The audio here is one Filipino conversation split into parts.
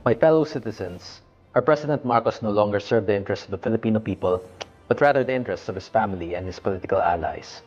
My fellow citizens, our President Marcos no longer served the interests of the Filipino people, but rather the interests of his family and his political allies.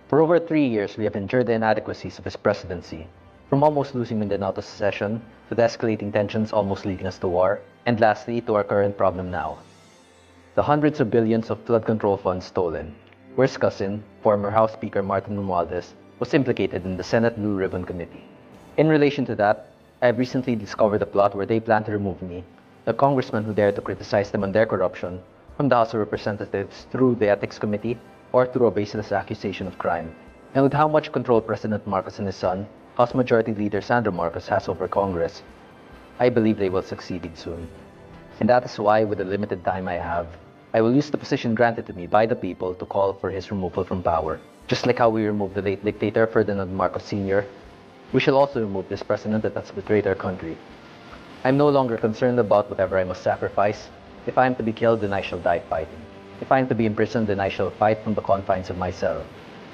For over 3 years, we have endured the inadequacies of his presidency, from almost losing Mindanao to secession, to the escalating tensions almost leading us to war, and lastly, to our current problem now. The hundreds of billions of flood control funds stolen. Worst cousin, former House Speaker Martin Romualdez, was implicated in the Senate Blue Ribbon Committee. In relation to that, I have recently discovered a plot where they plan to remove me, the congressman who dared to criticize them on their corruption, from the House of Representatives through the Ethics Committee or through a baseless accusation of crime. And with how much control President Marcos and his son, House Majority Leader Sandro Marcos has over Congress, I believe they will succeed soon. And that is why, with the limited time I have, I will use the position granted to me by the people to call for his removal from power. Just like how we removed the late dictator Ferdinand Marcos Sr., we shall also remove this president that has betrayed our country. I am no longer concerned about whatever I must sacrifice. If I am to be killed, then I shall die fighting. If I am to be imprisoned, then I shall fight from the confines of my cell.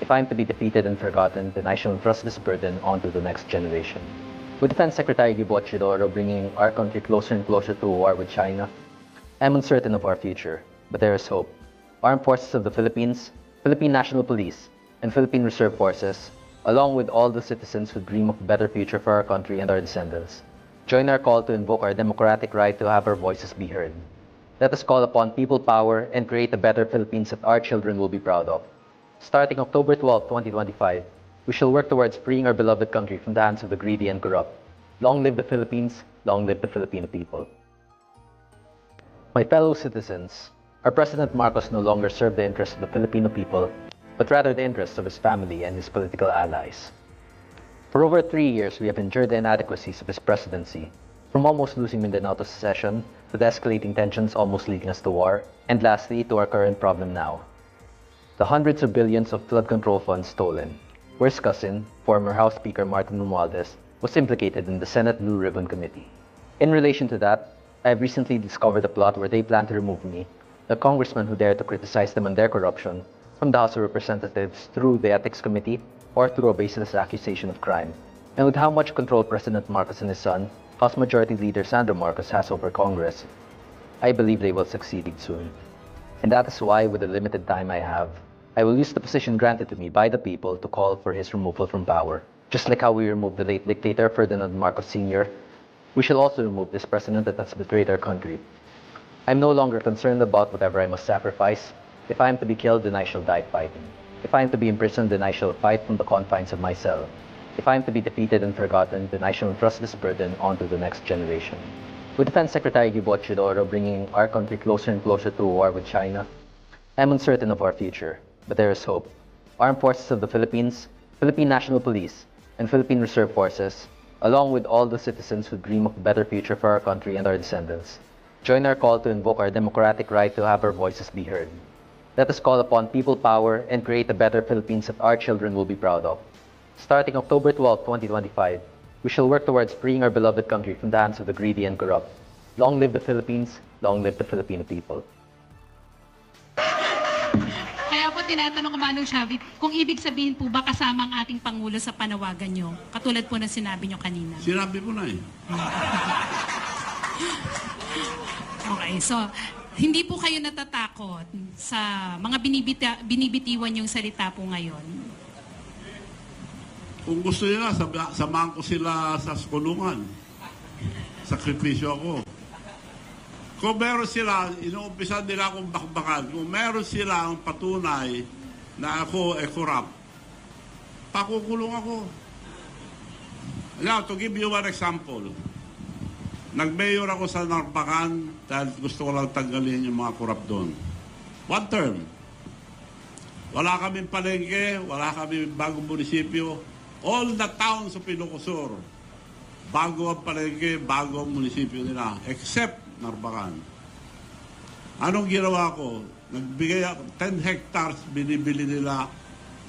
If I am to be defeated and forgotten, then I shall entrust this burden onto the next generation. With Defense Secretary Gibo Chidoro bringing our country closer and closer to a war with China, I am uncertain of our future, but there is hope. Armed Forces of the Philippines, Philippine National Police, and Philippine Reserve Forces, along with all the citizens who dream of a better future for our country and our descendants, join our call to invoke our democratic right to have our voices be heard. Let us call upon people power and create a better Philippines that our children will be proud of. Starting October 12, 2025, we shall work towards freeing our beloved country from the hands of the greedy and corrupt. Long live the Philippines, long live the Filipino people. My fellow citizens, our President Marcos no longer served the interests of the Filipino people, but rather the interests of his family and his political allies. For over 3 years, we have endured the inadequacies of his presidency, from almost losing Mindanao to secession, to the escalating tensions almost leading us to war, and lastly, to our current problem now. The hundreds of billions of flood control funds stolen. Worst cousin, former House Speaker Martin Romualdez, was implicated in the Senate Blue Ribbon Committee. In relation to that, I have recently discovered a plot where they plan to remove me, the congressman who dared to criticize them on their corruption, from the House of Representatives through the Ethics Committee or through a baseless accusation of crime. And with how much control President Marcos and his son, House Majority Leader Sandro Marcos has over Congress, I believe they will succeed soon. And that is why, with the limited time I have, I will use the position granted to me by the people to call for his removal from power. Just like how we removed the late dictator Ferdinand Marcos Sr., we shall also remove this president that has betrayed our country. I am no longer concerned about whatever I must sacrifice. If I am to be killed, then I shall die fighting. If I am to be imprisoned, then I shall fight from the confines of my cell. If I am to be defeated and forgotten, then I shall entrust this burden onto the next generation. With Defense Secretary Gibo Chidoro bringing our country closer and closer to a war with China, I am uncertain of our future, but there is hope. Armed Forces of the Philippines, Philippine National Police, and Philippine Reserve Forces, along with all the citizens who dream of a better future for our country and our descendants, join our call to invoke our democratic right to have our voices be heard. Let us call upon people power and create a better Philippines that our children will be proud of. Starting October 12, 2025, we shall work towards freeing our beloved country from the hands of the greedy and corrupt. Long live the Philippines, long live the Filipino people. Kaya po tinatanong ko, Manong Xavi, kung ibig sabihin po ba kasama ang ating Pangulo sa panawagan nyo, katulad po ng sinabi nyo kanina? Sinabi ko na eh. Okay, so hindi po kayo natatakot sa mga binibitiwan yung salita po ngayon? Kung gusto nila, samahan ko sila sa kulungan. Sakripisyo ako. Kung meron sila, inuumpisa nila akong bakbakan. Kung meron sila ang patunay na ako ay corrupt, pakukulong ako. Now, to give you one example, nag-mayor ako sa Narbacan dahil gusto ko lang tanggalin yung mga corrupt doon. One term. Wala kaming palengke, wala kaming bagong munisipyo. All the towns of Ilocosur, bago ang palengke, bago ang munisipyo nila, except Narbacan. Anong ginawa ko? Nagbigay ako, 10 hectares, binibili nila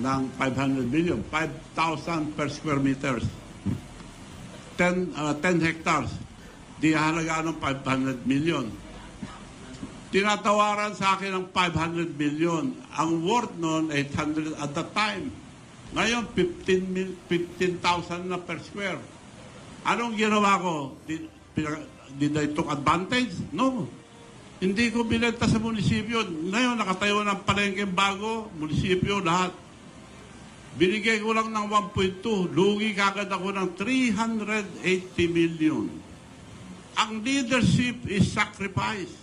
ng 500 million, 5,000 per square meters. 10 hectares, di halaga ng 500 million. Tinatawaran sa akin ng 500 million. Ang worth noon, 800 at the time. Ngayon, 15,000 na per square. Anong ginawa ko? Did I took advantage? No. Hindi ko binenta sa munisipyo. Ngayon, nakatayo ng palengkeng bago, munisipyo, lahat. Binigay ko lang ng 1.2. Lugi kagad ako ng 380 million. Ang leadership is sacrifice.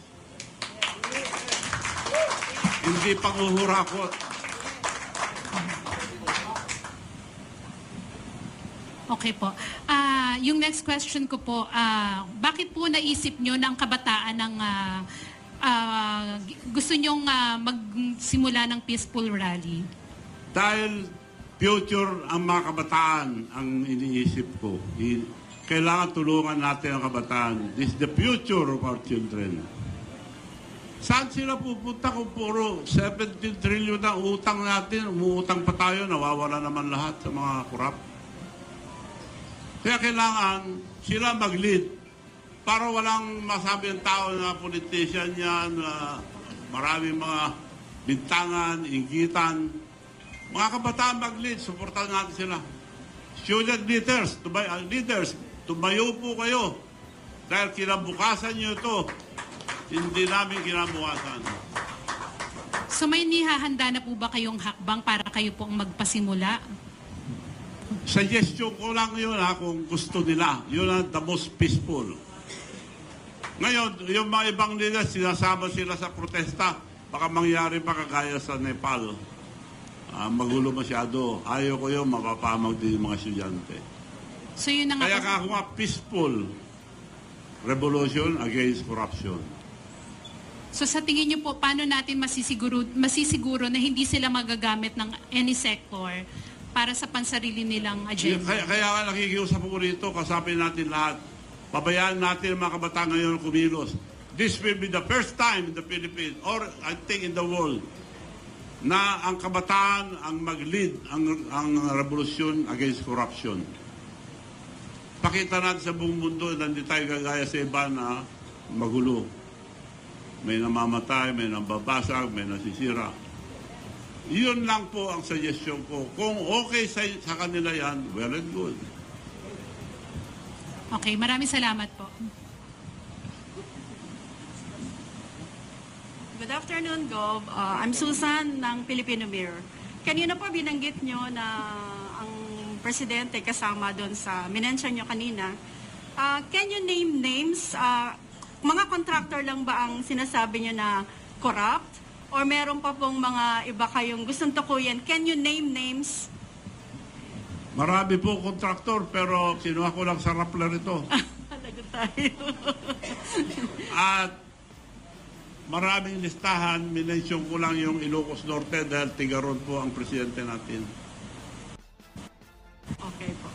Hindi panghuhurakot. Okay po. Yung next question ko po, bakit po naisip nyo na ang kabataan ng gusto nyong magsimula ng peaceful rally? Dahil future ang mga kabataan ang iniisip ko. Kailangan tulungan natin ang kabataan. This is the future of our children. Saan sila pupunta kung puro 17 trillion na utang natin? Umuutang pa tayo, nawawala naman lahat sa mga kurap. Kaya kailangan sila mag-lead para walang masabi ng tao na politician yan, maraming mga bintangan, inggitan. Mga kabataan mag-lead, supportan natin sila. Student leaders, tumayo po kayo. Dahil kinabukasan nyo ito, hindi namin kinabukasan. So may nihahanda na po ba kayong hakbang para kayo po ang magpasimula? Suggestion ko lang yun kung gusto nila. Yun ang the most peaceful. Ngayon, yung mga ibang leaders, sinasama sila sa protesta. Baka mangyari pa kagaya sa Nepal. Magulo masyado. Ayaw ko yun, mapapamag din yung mga estudyante. So yun na nga Kaya po. ako nga peaceful revolution against corruption. So sa tingin niyo po, paano natin masisiguro na hindi sila magagamit ng any sector para sa pansarili nilang agenda? Kaya nga nakikiusap ko rito, kasapin natin lahat. Pabayaan natin ang mga kabataan ngayon kumilos. This will be the first time in the Philippines, or I think in the world, na ang kabataan ang mag-lead ang revolusyon against corruption. Pakita natin sa buong mundo na hindi tayo gagaya sa iba na magulo. May namamatay, may nambabasag, may nasisira. Yun lang po ang suggestion ko. Kung okay sa kanila yan, well and good. Okay, maraming salamat po. Good afternoon, Gov. I'm Susan ng Filipino Mirror. Kanina po binanggit nyo na ang presidente kasama doon sa minention nyo kanina. Can you name names? Mga contractor lang ba ang sinasabi nyo na corrupt? Or meron pa pong mga iba kayong gustong tukuyin? Can you name names? Marami po kontraktor, pero kinuha ko lang sa Rappler ito. Lagot tayo. At maraming listahan, minention ko lang yung Ilocos Norte dahil Tigaron po ang presidente natin. Okay po.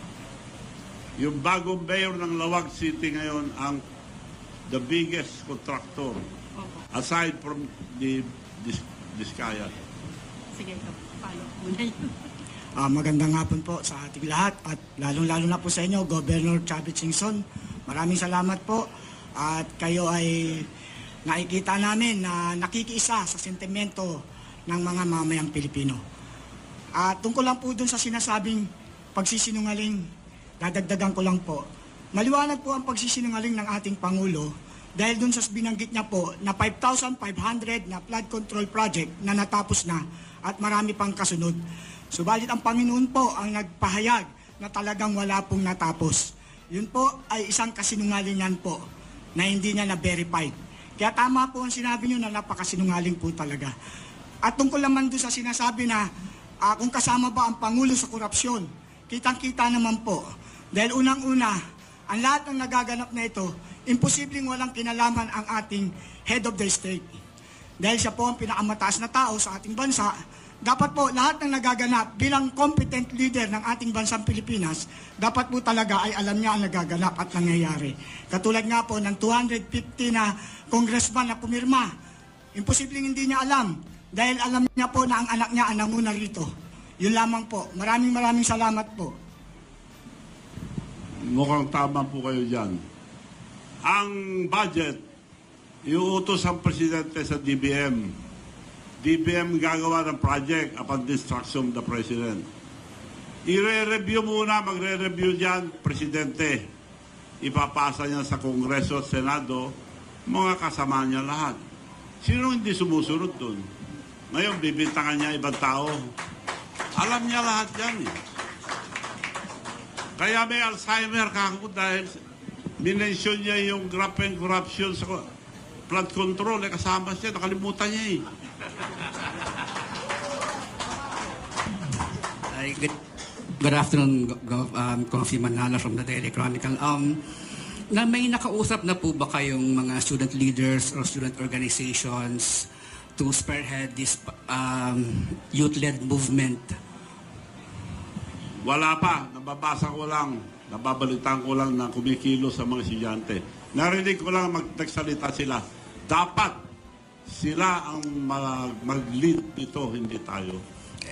Yung bagong mayor ng Lawag City ngayon ang the biggest contractor Opo. aside from the Diskaya. Sige, follow muna yun. Magandang hapon po sa ating lahat at lalong-lalo na po sa inyo, Governor Chavit Singson. Maraming salamat po at kayo ay nakikita namin na nakikiisa sa sentimento ng mga mamayang Pilipino. At tungkol lang po dun sa sinasabing pagsisinungaling, dadagdagan ko lang po. Maliwanag po ang pagsisinungaling ng ating Pangulo dahil dun sa binanggit niya po na 5,500 na flood control project na natapos na at marami pang kasunod. Subalit ang Panginoon po ang nagpahayag na talagang wala pong natapos. Yun po ay isang kasinungalingan po na hindi niya na-verified. Kaya tama po ang sinabi niyo na napakasinungaling po talaga. At tungkol naman doon sa sinasabi na kung kasama ba ang Pangulo sa korupsyon, kitang-kita naman po. Dahil unang-una, ang lahat ng nagaganap na ito, imposibleng walang kinalaman ang ating head of the state. Dahil siya po ang pinakamataas na tao sa ating bansa, dapat po lahat ng nagaganap bilang competent leader ng ating bansang Pilipinas, dapat po talaga ay alam niya ang nagaganap at nangyayari. Katulad nga po ng 250 na congressman na pumirma, imposibleng hindi niya alam dahil alam niya po na ang anak niya ang nanguna rito. Yun lamang po. Maraming salamat po. Mukhang tama po kayo dyan. Ang budget, iuutos ang presidente sa DBM. DBM gagawa ng project upon the instruction of the president. I-re-review muna, magre-review dyan, presidente. ipapasa niya sa Kongreso at Senado, mga kasama niya lahat. Sino hindi sumusunod dun? Ngayon, bibintangan niya ibang tao. Alam niya lahat yan eh. Kaya may Alzheimer kako dahil minensyon niya yung graft and corruption sa flood control. Kasama siya, nakalimutan niya eh. Good afternoon, Coffee Manala from the Daily Chronicle. Na may nakausap na po ba kayong mga student leaders or student organizations to spearhead this youth-led movement? Wala pa. Nababasa ko lang. Nababalitaan ko lang na kumikilo sa mga estudyante. Narinig ko lang nagsalita sila. Dapat sila ang mag-lead dito, hindi tayo.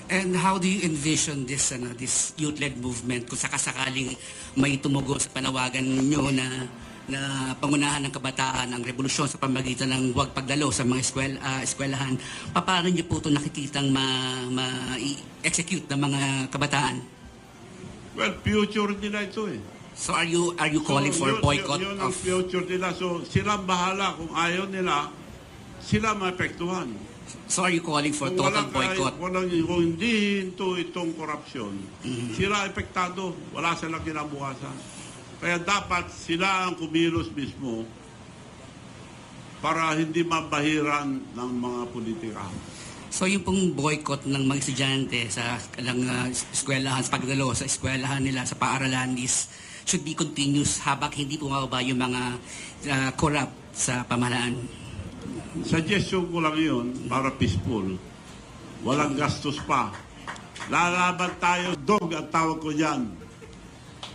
And how do you envision this this youth-led movement kung sakasakaling may tumugo sa panawagan ninyo na pangunahan ng kabataan ang revolusyon sa pamagitan ng huwag pagdalo sa mga eskwelahan? Paano niyo po ito nakikitang ma-execute ng mga kabataan? Well, future nila ito eh. So are you calling for boycott yun ang of... future nila. So sila bahala. Kung ayaw nila, sila maapektuhan. So are you calling for Kung total boycott? kung hindi hinto itong korupsyon, sila apektado. Wala silang kinabukasan. Kaya dapat sila ang kumilos mismo para hindi mabahiran ng mga politika. So yung pong boycott ng mga estudyante sa eskwelahan, sa pagdalo sa eskwelahan nila, sa paaralan should be continuous habang hindi bumababa yung mga corrupt sa pamahalaan. Suggestion ko lang yun para peaceful. Walang gastos pa. Lalaban tayo, dog ang tawag ko dyan.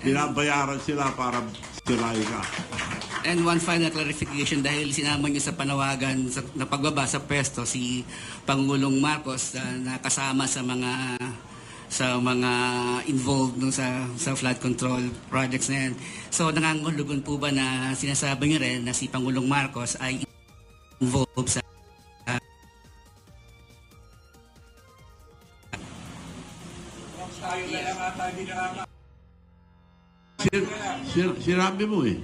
Binabayaran sila para sirain ka. And one final clarification, dahil sinama niyo sa panawagan na pagbaba sa pwesto si Pangulong Marcos na kasama sa mga involved sa flood control projects na yan. So nangangahulugan po ba na sinasabi niyo rin na si Pangulong Marcos ay involved sa Sinabi mo eh.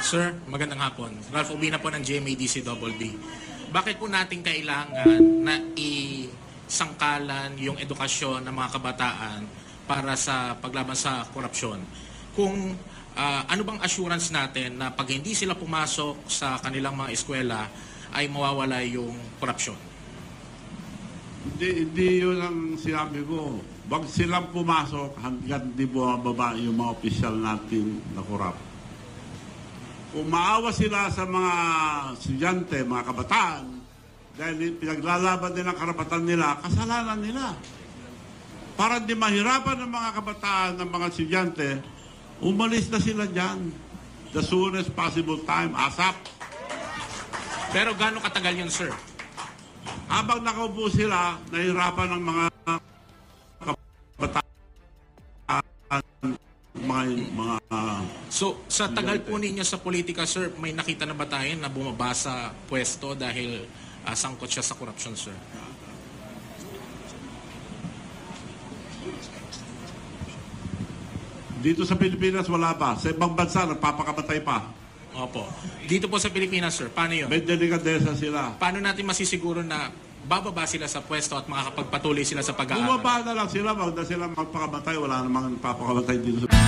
Sir, magandang hapon. Ralph Ubina po ng GMA-DCWB. Bakit po natin kailangan na isangkalan yung edukasyon ng mga kabataan para sa paglaban sa korupsyon? Kung ano bang assurance natin na pag hindi sila pumasok sa kanilang mga eskwela ay mawawala yung korupsyon? Hindi yun ang sinabi ko. Wag silang pumasok hanggang di bumababa yung mga opisyal natin na korap. Kung maawa sila sa mga estudyante, mga kabataan, dahil pinaglalaban din ang karapatan nila, kasalanan nila. Para di mahirapan ng mga kabataan, ng mga estudyante, umalis na sila dyan. The soonest possible time, ASAP. Pero gaano katagal yun, sir? Habang nakaupo sila, nahirapan ng mga kabataan, mga So, sa tagal po ninyo sa politika, sir, may nakita na ba tayo na bumaba sa pwesto dahil sangkot siya sa korupsyon, sir? Dito sa Pilipinas, wala pa. Sa ibang bansa, nagpapakamatay pa. Opo. Dito po sa Pilipinas, sir, paano yun? May delikadesa sila. Paano natin masisiguro na bababa sila sa pwesto at makakapagpatuloy sila sa pag-aaral? Bumaba na lang sila, wag na sila magpakamatay. Wala namang nagpapakamatay dito sa